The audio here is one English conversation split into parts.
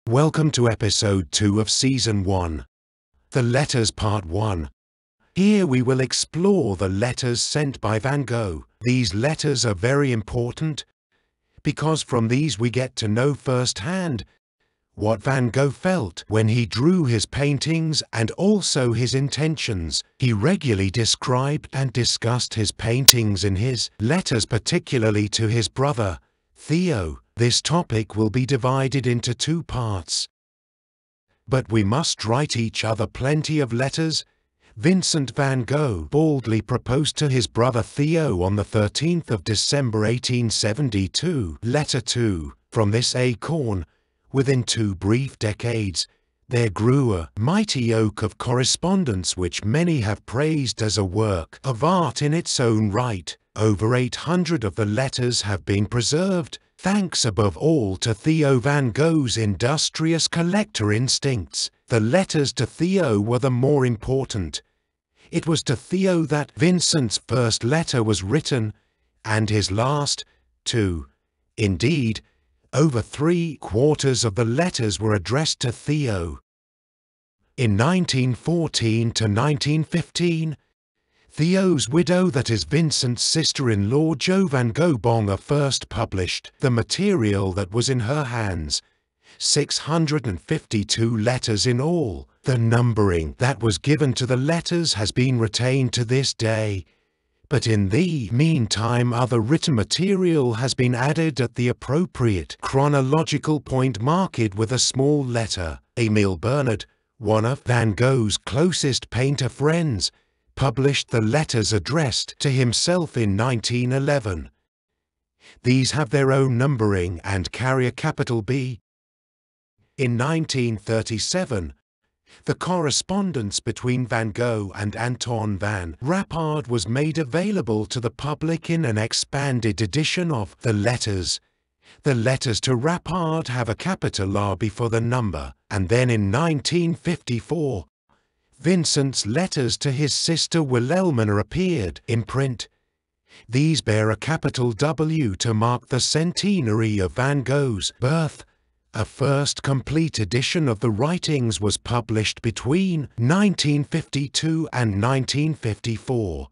Welcome to episode 2 of season 1. The Letters Part 1. Here we will explore the letters sent by Van Gogh. These letters are very important because from these we get to know firsthand what Van Gogh felt when he drew his paintings and also his intentions. He regularly described and discussed his paintings in his letters, particularly to his brother, Theo. This topic will be divided into 2 parts. But we must write each other plenty of letters. Vincent van Gogh boldly proposed to his brother Theo on the 13th of December 1872. Letter 2. From this acorn, within 2 brief decades, there grew a mighty oak of correspondence which many have praised as a work of art in its own right. Over 800 of the letters have been preserved, thanks above all to Theo van Gogh's industrious collector instincts. The letters to Theo were the more important. It was to Theo that Vincent's first letter was written, and his last, too. Indeed, over 3/4 of the letters were addressed to Theo. In 1914 to 1915, Theo's widow, that is Vincent's sister-in-law Jo van Gogh first published the material that was in her hands, 652 letters in all. The numbering that was given to the letters has been retained to this day, but in the meantime other written material has been added at the appropriate chronological point marked with a small letter. Emil Bernard, one of Van Gogh's closest painter friends, published the letters addressed to himself in 1911. These have their own numbering and carry a capital B. In 1937, the correspondence between Van Gogh and Anton van Rappard was made available to the public in an expanded edition of the letters. The letters to Rappard have a capital R before the number, and then in 1954, Vincent's letters to his sister Wilhelmina appeared in print. These bear a capital W to mark the centenary of Van Gogh's birth. A first complete edition of the writings was published between 1952 and 1954.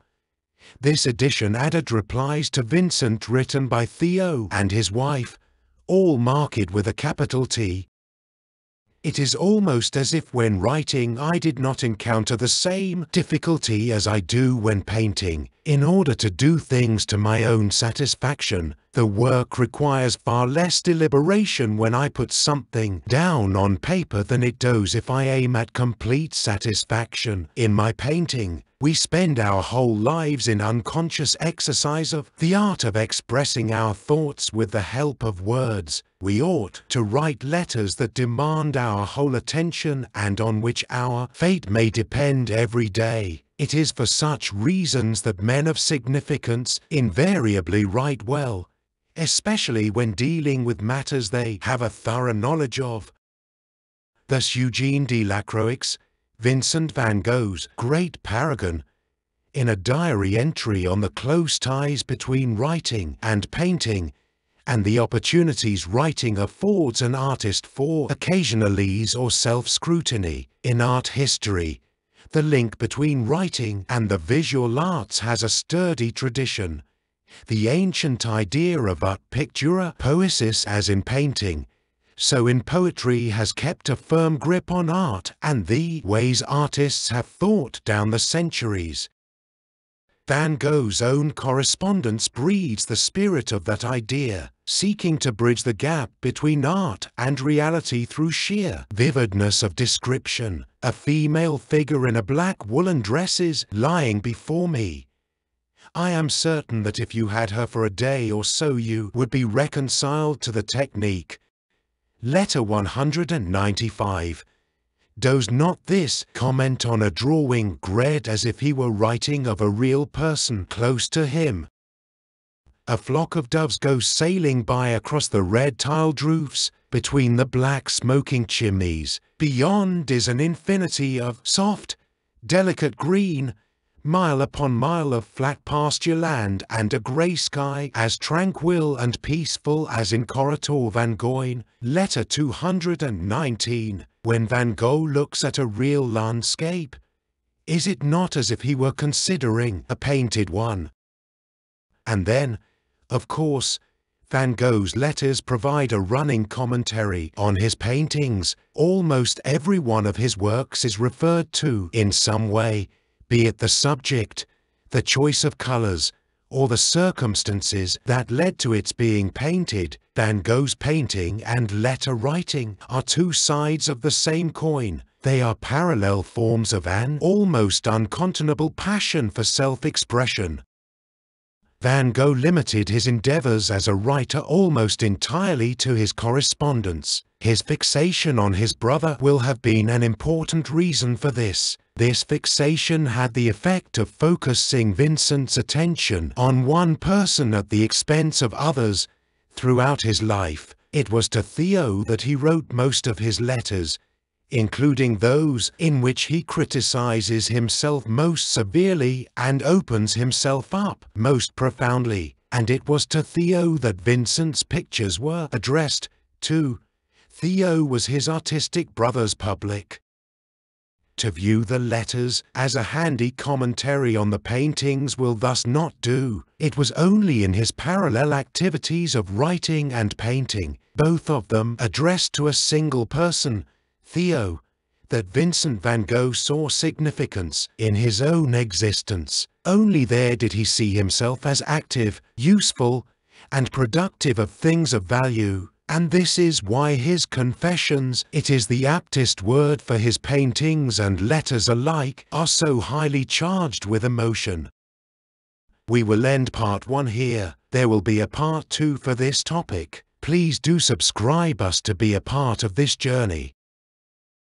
This edition added replies to Vincent written by Theo and his wife, all marked with a capital T. It is almost as if when writing I did not encounter the same difficulty as I do when painting. In order to do things to my own satisfaction, the work requires far less deliberation when I put something down on paper than it does if I aim at complete satisfaction. In my painting, we spend our whole lives in unconscious exercise of the art of expressing our thoughts with the help of words. We ought to write letters that demand our whole attention and on which our fate may depend every day. It is for such reasons that men of significance invariably write well, especially when dealing with matters they have a thorough knowledge of. Thus Eugene de Lacroix, Vincent van Gogh's great paragon, in a diary entry on the close ties between writing and painting, and the opportunities writing affords an artist for occasionalise or self-scrutiny. In art history, the link between writing and the visual arts has a sturdy tradition. The ancient idea of ut pictura poesis, as in painting, so in poetry, has kept a firm grip on art and the ways artists have thought down the centuries. Van Gogh's own correspondence breeds the spirit of that idea, seeking to bridge the gap between art and reality through sheer vividness of description. A female figure in a black woolen dress is lying before me. I am certain that if you had her for a day or so you would be reconciled to the technique. Letter 195. Does not this comment on a drawing read as if he were writing of a real person close to him? A flock of doves goes sailing by across the red tiled roofs, between the black smoking chimneys. Beyond is an infinity of soft, delicate green, mile upon mile of flat pasture land and a grey sky as tranquil and peaceful as in Corridor Van Gogh. Letter 219. When Van Gogh looks at a real landscape, is it not as if he were considering a painted one? And then, of course, Van Gogh's letters provide a running commentary on his paintings. Almost every one of his works is referred to in some way, be it the subject, the choice of colors, or the circumstances that led to its being painted. Van Gogh's painting and letter writing are two sides of the same coin. They are parallel forms of an almost uncontainable passion for self-expression. Van Gogh limited his endeavors as a writer almost entirely to his correspondence. His fixation on his brother will have been an important reason for this. This fixation had the effect of focusing Vincent's attention on one person at the expense of others. Throughout his life, it was to Theo that he wrote most of his letters, including those in which he criticizes himself most severely and opens himself up most profoundly, and it was to Theo that Vincent's pictures were addressed too. Theo was his artistic brother's public. To view the letters as a handy commentary on the paintings will thus not do. It was only in his parallel activities of writing and painting, both of them addressed to a single person, Theo, that Vincent van Gogh saw significance in his own existence. Only there did he see himself as active, useful, and productive of things of value, and this is why his confessions, it is the aptest word for his paintings and letters alike, are so highly charged with emotion. We will end part 1 here. There will be a part 2 for this topic. Please do subscribe us to be a part of this journey.